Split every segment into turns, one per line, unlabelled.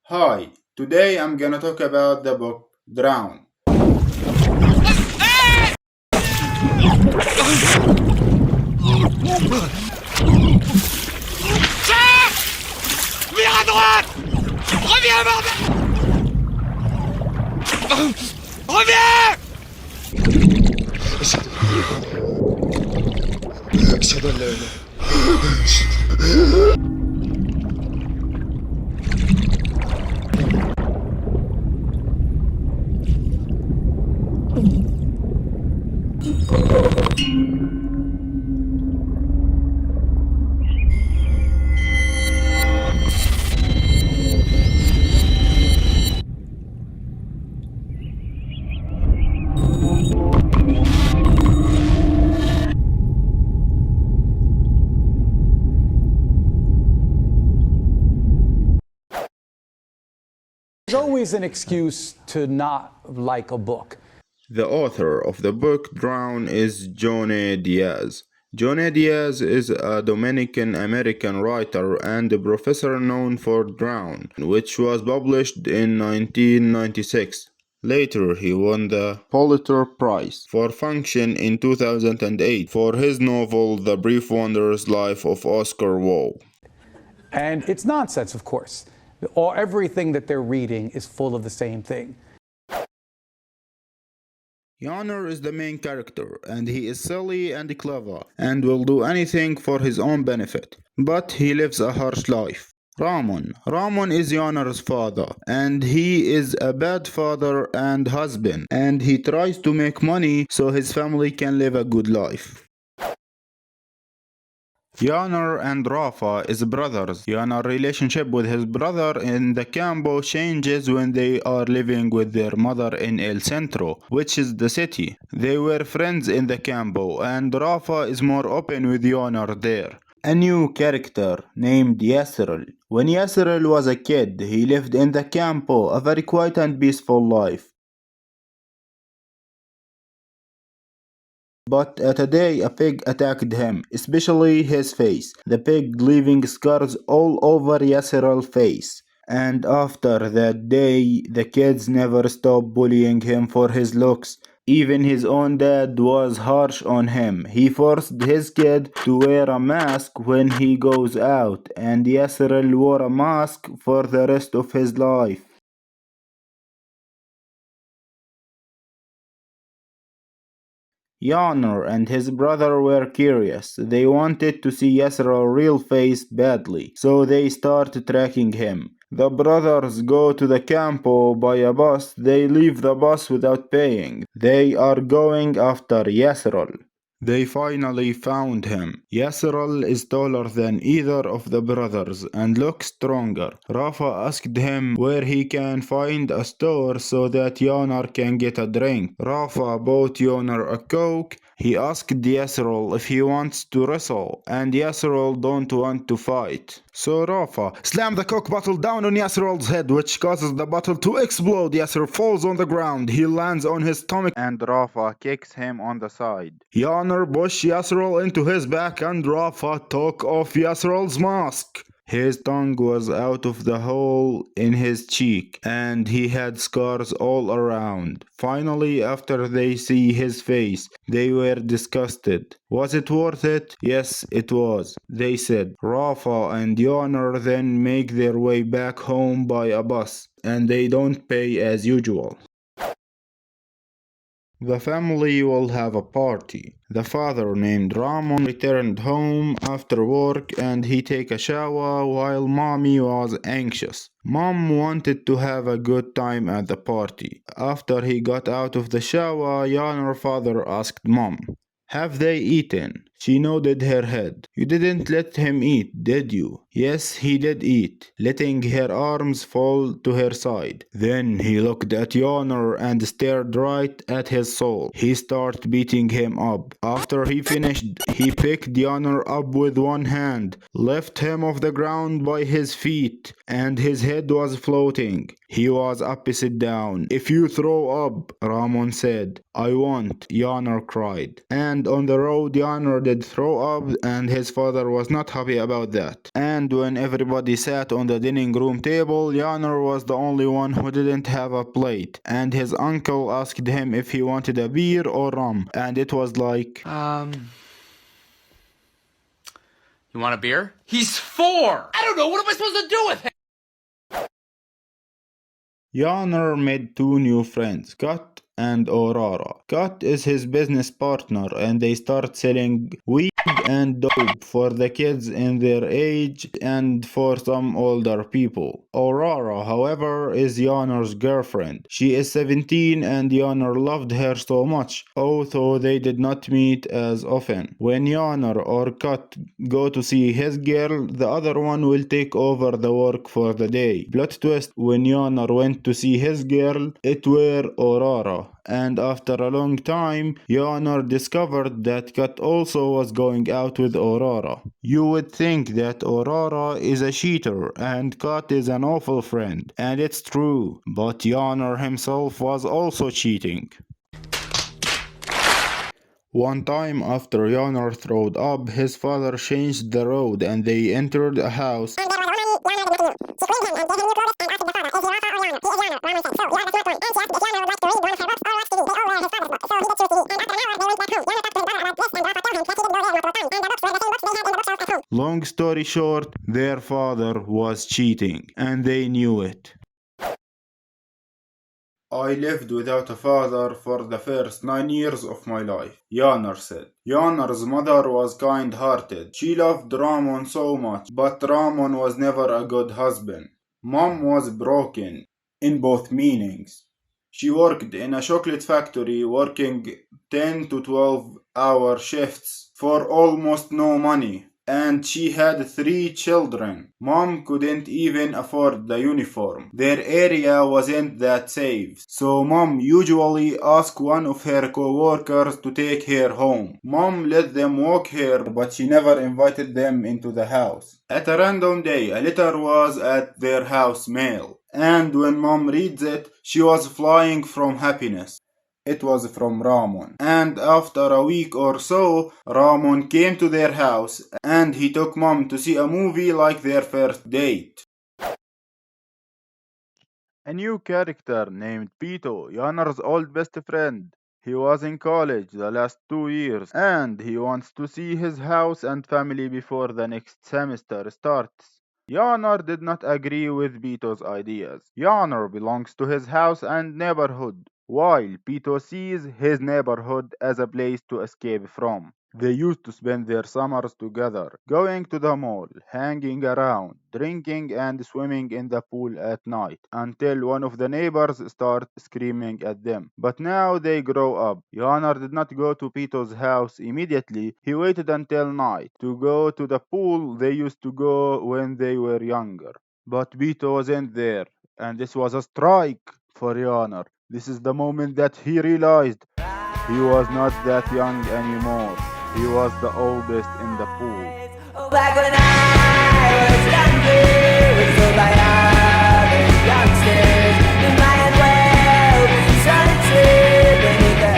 Hi, today I'm gonna talk about the book Drown.
Vire à droite. Reviens, bordel. Reviens. أشهد أن لا إله.
There's always an excuse to not like a book.
The author of the book Drown is Johnny Diaz. Johnny Diaz is a Dominican American writer and a professor known for Drown, which was published in 1996. Later, he won the Pulitzer Prize for Fiction in 2008 for his novel The Brief Wondrous Life of Oscar Wilde.
And it's nonsense, of course. Everything that they're reading is full of the same thing.
Yonner is the main character, and he is silly and clever, and will do anything for his own benefit. But he lives a harsh life. Ramon is Yonner's father, and he is a bad father and husband, and he tries to make money so his family can live a good life. Yonner and Rafa is brothers. Yonner's relationship with his brother in the campo changes when they are living with their mother in El Centro, which is the city. They were friends in the campo, and Rafa is more open with Yonner there. A new character named Yasril. When Yasril was a kid, he lived in the campo, a very quiet and peaceful life. But a day a pig attacked him, especially his face, the pig leaving scars all over Yasseral's face. And after that day, the kids never stopped bullying him for his looks. Even his own dad was harsh on him. He forced his kid to wear a mask when he goes out, and Yasseril wore a mask for the rest of his life. Yonner and his brother were curious. They wanted to see Yasser's real face badly, so they start tracking him. The brothers go to the campo by a bus. They leave the bus without paying. They are going after Yasserol. They finally found him. Yasserol is taller than either of the brothers and looks stronger. Rafa asked him where he can find a store so that Yonar can get a drink. Rafa bought Yonar a coke. He asked Yasserol if he wants to wrestle, and Yasserol don't want to fight. So Rafa slammed the coke bottle down on Yasserol's head, which causes the bottle to explode. Yasser falls on the ground. He lands on his stomach, and Rafa kicks him on the side. Yonner pushed Yasserol into his back, and Rafa took off Yasserol's mask. His tongue was out of the hole in his cheek, and he had scars all around. Finally, after they see his face, they were disgusted. Was it worth it? Yes, it was, they said. Rafa and Yonner then make their way back home by a bus, and they don't pay as usual. The family will have a party. The father named Ramon returned home after work and he take a shower while mommy was anxious. Mom wanted to have a good time at the party. After he got out of the shower, Yonner's father asked Mom, "Have they eaten?" She nodded her head. "You didn't let him eat, did you?" Yes, he did eat, letting her arms fall to her side. Then he looked at Yonner and stared right at his soul. He started beating him up. After he finished, he picked Yonner up with one hand, lifted him off the ground by his feet, and his head was floating. He was upside down. "If you throw up," Ramon said. "I won't," Yonner cried. And on the road, Yonner did throw up, and his father was not happy about that. And when everybody sat on the dining room table, Yonor was the only one who didn't have a plate. And his uncle asked him if he wanted a beer or rum, and it was like,
You want a beer? He's 4! I don't know, what am I supposed to do with him?
Yonor made two new friends, Cut and Aurora. Cut is his business partner, and they start selling weed and dope for the kids in their age and for some older people. Aurora, however, is Yonor's girlfriend. She is 17 and Yonor loved her so much, although they did not meet as often. When Yonor or Cut go to see his girl, the other one will take over the work for the day. Plot twist, when Yonor went to see his girl, it were Aurora. And after a long time, Yonor discovered that Cut also was going out with Aurora. You would think that Aurora is a cheater and Cut is an awful friend, and it's true, but Yonor himself was also cheating. One time after Yonor throwed up, his father changed the road and they entered a house. Long story short, their father was cheating, and they knew it. I lived without a father for the first 9 years of my life, Yonor said. Yonor's mother was kind-hearted. She loved Ramon so much, but Ramon was never a good husband. Mom was broken, in both meanings. She worked in a chocolate factory, working 10 to 12-hour shifts for almost no money. And she had 3 children. Mom couldn't even afford the uniform. Their area wasn't that safe, so Mom usually asked one of her co-workers to take her home. Mom let them walk her, but she never invited them into the house. At a random day, a letter was at their house mail, and when Mom reads it, she was flying from happiness. It was from Ramon. And after a week or so, Ramon came to their house and he took Mom to see a movie like their first date. A new character named Pito, Yonor's old best friend. He was in college the last 2 years and he wants to see his house and family before the next semester starts. Yonor did not agree with Pito's ideas. Yonor belongs to his house and neighborhood, while Pito sees his neighborhood as a place to escape from. They used to spend their summers together, going to the mall, hanging around, drinking and swimming in the pool at night, until one of the neighbors started screaming at them. But now they grow up. Yonor did not go to Pito's house immediately. He waited until night to go to the pool they used to go when they were younger. But Pito wasn't there, and this was a strike for Yonor. This is the moment that he realized he was not that young anymore. He was the oldest in the pool.
Back when I was younger, was told by other youngsters that might well be sunset beneath the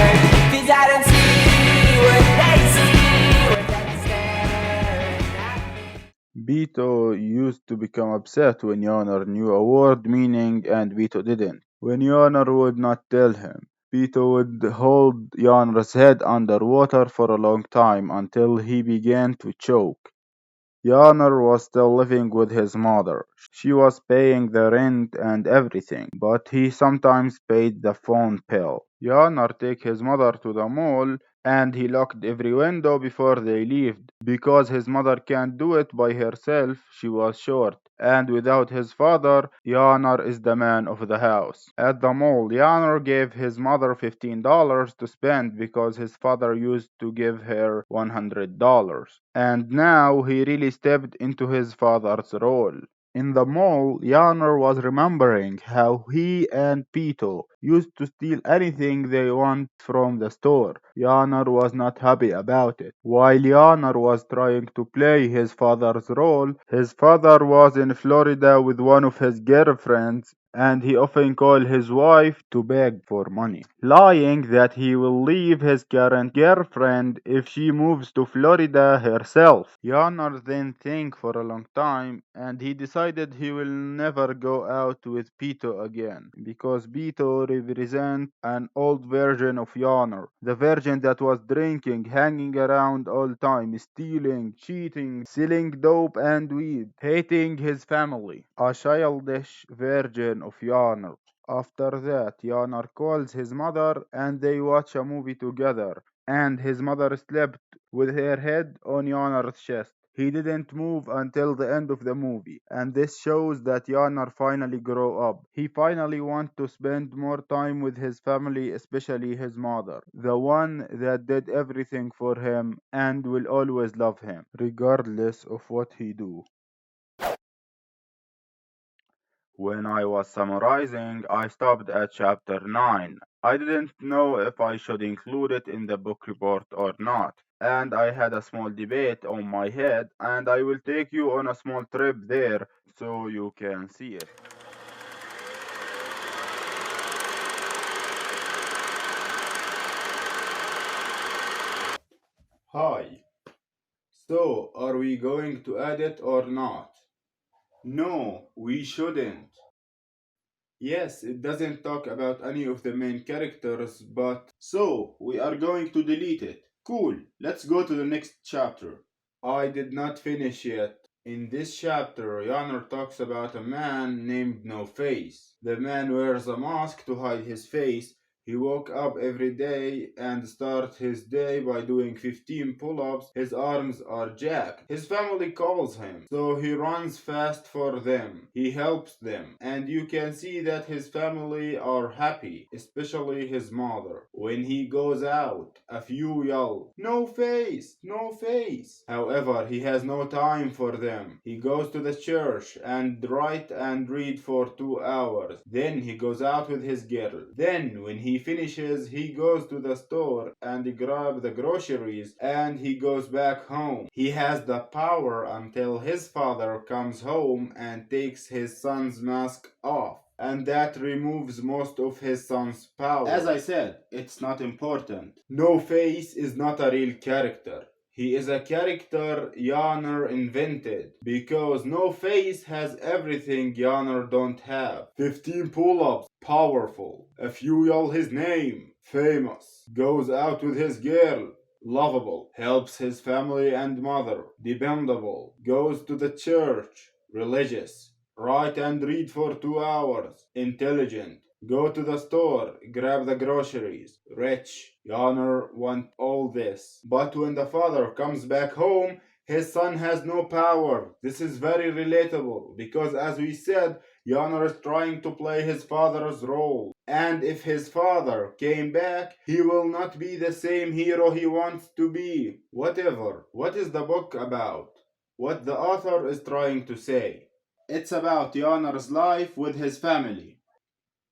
earth. 'Cause I don't see what they see when they're staring at me.
Pito used to become upset when Yonor knew a word meaning and Pito didn't. When Yonor would not tell him, Pito would hold Yonor's head under water for a long time until he began to choke. Yonor was still living with his mother. She was paying the rent and everything, but he sometimes paid the phone bill. Yonor take his mother to the mall and he locked every window before they left. Because his mother can't do it by herself, she was short. And without his father, Yonor is the man of the house. At the mall, Yonor gave his mother $15 to spend because his father used to give her $100. And now he really stepped into his father's role. In the mall, Yonor was remembering how he and Pito used to steal anything they want from the store. Yonor was not happy about it. While Yonor was trying to play his father's role, his father was in Florida with one of his girlfriends and he often called his wife to beg for money, lying that he will leave his current girlfriend if she moves to Florida herself. Yanar then think for a long time, and he decided he will never go out with Pito again, because Pito represents an old version of Yanar, the version that was drinking, hanging around all time, stealing, cheating, selling dope and weed, hating his family, a childish version of Yanar. After that, Yanar calls his mother and they watch a movie together, and his mother slept with her head on Yanar's chest. He didn't move until the end of the movie, and this shows that Yanar finally grew up. He finally wants to spend more time with his family, especially his mother, the one that did everything for him and will always love him, regardless of what he do. When I was summarizing, I stopped at chapter 9. I didn't know if I should include it in the book report or not, and I had a small debate on my head, and I will take you on a small trip there so you can see it. Hi. So, are we going to add it or not? No, we shouldn't. Yes, it doesn't talk about any of the main characters, but so we are going to delete it. Cool, let's go to the next chapter. I did not finish yet. In this chapter, Yanar talks about a man named No Face. The man wears a mask to hide his face. He woke up every day and starts his day by doing 15 pull-ups. His arms are jacked. His family calls him, so he runs fast for them. He helps them, and you can see that his family are happy, especially his mother. When he goes out, a few yell, "No face! No face!" However, he has no time for them. He goes to the church and write and read for 2 hours. Then he goes out with his girl. Then, when he finishes, he goes to the store and grabs the groceries and he goes back home. He has the power until his father comes home and takes his son's mask off. And that removes most of his son's power. As I said, it's not important. No Face is not a real character. He is a character Yanar invented, because No Face has everything Yanar don't have. 15 pull-ups, powerful. A few yell his name, famous. Goes out with his girl, lovable. Helps his family and mother, dependable. Goes to the church, religious. Write and read for 2 hours, intelligent. Go to the store, grab the groceries, rich. Yanar want all this. But when the father comes back home, his son has no power. This is very relatable, because as we said, Yanar is trying to play his father's role. And if his father came back, he will not be the same hero he wants to be. Whatever. What is the book about? What the author is trying to say? It's about Yanar's life with his family.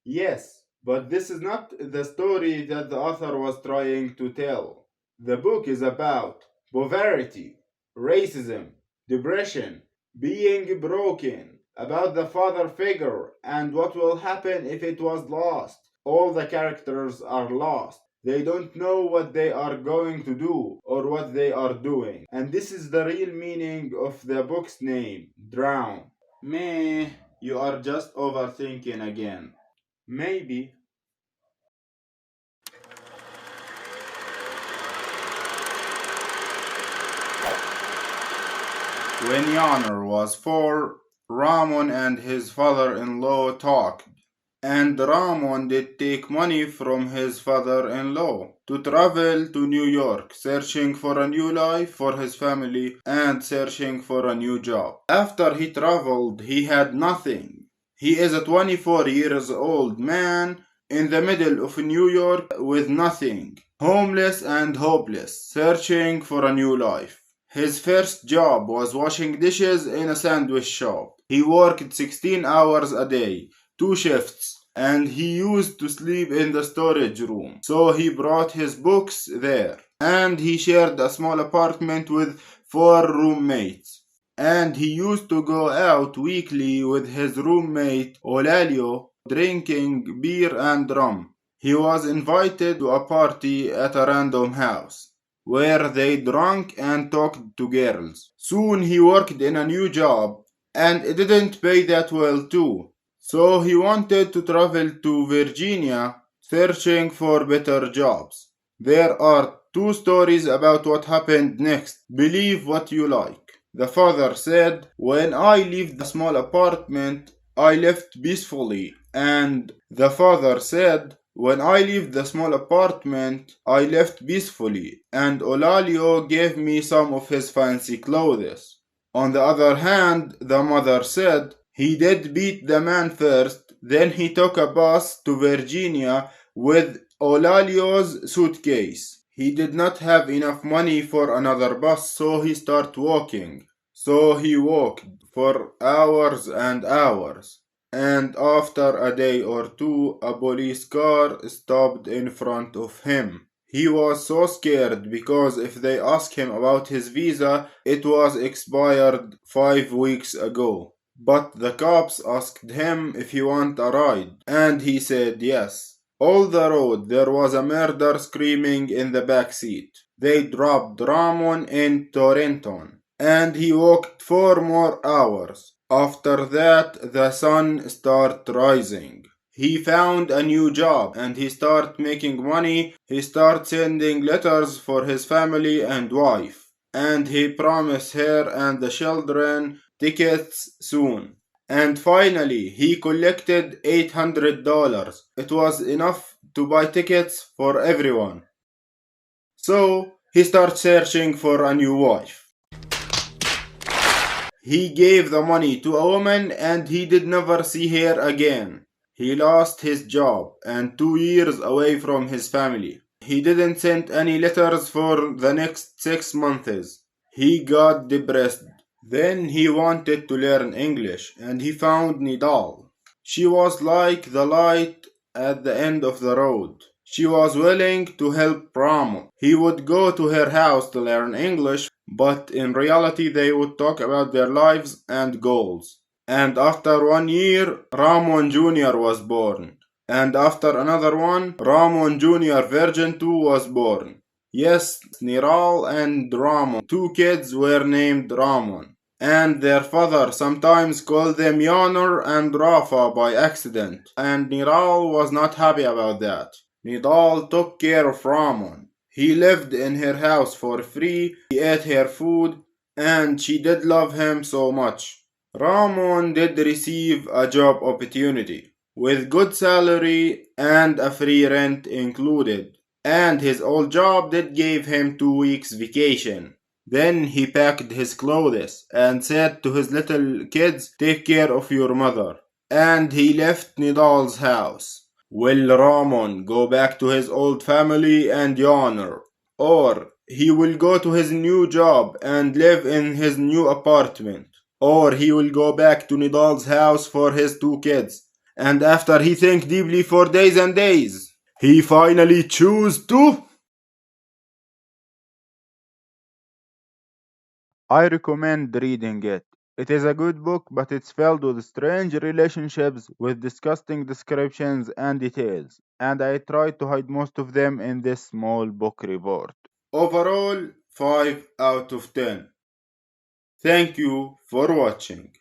Yes, but this is not the story that the author was trying to tell. The book is about poverty, racism, depression, being broken, about the father figure and what will happen if it was lost. All the characters are lost. They don't know what they are going to do or what they are doing. And this is the real meaning of the book's name, Drown. Meh, you are just overthinking again. Maybe. When Yanar was 4, Ramon and his father-in-law talked, and Ramon did take money from his father-in-law to travel to New York, searching for a new life for his family and searching for a new job. After he traveled, he had nothing. He is a 24 years old man in the middle of New York with nothing, homeless and hopeless, searching for a new life. His first job was washing dishes in a sandwich shop. He worked 16 hours a day, 2 shifts, and he used to sleep in the storage room. So he brought his books there, and he shared a small apartment with 4 roommates. And he used to go out weekly with his roommate Olalio drinking beer and rum. He was invited to a party at a random house, where they drank and talked to girls. Soon he worked in a new job, and it didn't pay that well too. So he wanted to travel to Virginia, searching for better jobs. There are two stories about what happened next. Believe what you like. The father said, "When I left the small apartment, I left peacefully." And the father said, "When I left the small apartment, I left peacefully, and Olalio gave me some of his fancy clothes." On the other hand, the mother said, "He did beat the man first, then he took a bus to Virginia with Olalio's suitcase. He did not have enough money for another bus, so he started walking. So he walked for hours and hours. And after a day or two, a police car stopped in front of him. He was so scared because if they asked him about his visa, it was expired 5 weeks ago. But the cops asked him if he wanted a ride, and he said yes. All the road there was a murder screaming in the back seat. They dropped Ramon in Torrington, and he walked 4 more hours. After that, the sun started rising. He found a new job and he started making money. He started sending letters for his family and wife, and he promised her and the children tickets soon. And finally, he collected $800. It was enough to buy tickets for everyone. So he started searching for a new wife. He gave the money to a woman and he did never see her again. He lost his job and 2 years away from his family. He didn't send any letters for the next 6 months. He got depressed. Then he wanted to learn English and he found Nidal. She was like the light at the end of the road. She was willing to help Ramon. He would go to her house to learn English, but in reality they would talk about their lives and goals. And after 1 year, Ramon Jr. was born. And after another one, Ramon Jr. Version 2 was born. Yes, Niral and Ramon, 2 kids were named Ramon. And their father sometimes called them Yonor and Rafa by accident. And Niral was not happy about that. Nidal took care of Ramon. He lived in her house for free, he ate her food, and she did love him so much. Ramon did receive a job opportunity, with good salary and a free rent included. And his old job did give him 2 weeks vacation. Then he packed his clothes and said to his little kids, "Take care of your mother." And he left Nidal's house. Will Ramon go back to his old family and Yonor? Or he will go to his new job and live in his new apartment? Or he will go back to Nidal's house for his 2 kids? And after he think deeply for days and days, he finally choose to... I recommend reading it. It is a good book, but it's filled with strange relationships, with disgusting descriptions and details, and I tried to hide most of them in this small book report. Overall, 5 out of 10. Thank you for watching.